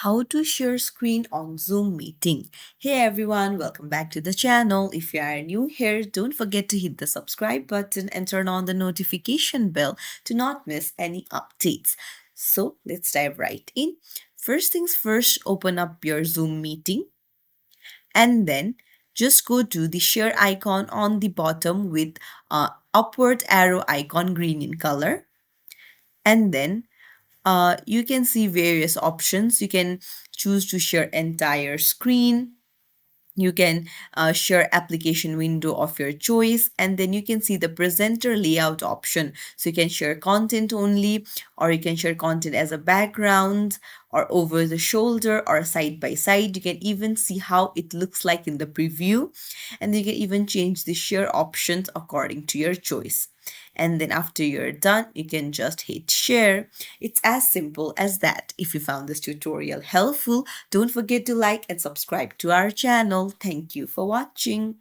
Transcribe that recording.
How to share screen on Zoom meeting. Hey everyone, welcome back to the channel. If you are new here, don't forget to hit the subscribe button and turn on the notification bell to not miss any updates. So let's dive right in. First things first, open up your Zoom meeting and then just go to the share icon on the bottom with upward arrow icon green in color, and then you can see various options. You can choose to share entire screen. You can share application window of your choice, and then you can see the presenter layout option. So you can share content only, or you can share content as a background, or over the shoulder, or side by side. You can even see how it looks like in the preview, and you can even change the share options according to your choice. And then after you're done, you can just hit share. It's as simple as that. If you found this tutorial helpful, don't forget to like and subscribe to our channel. Thank you for watching.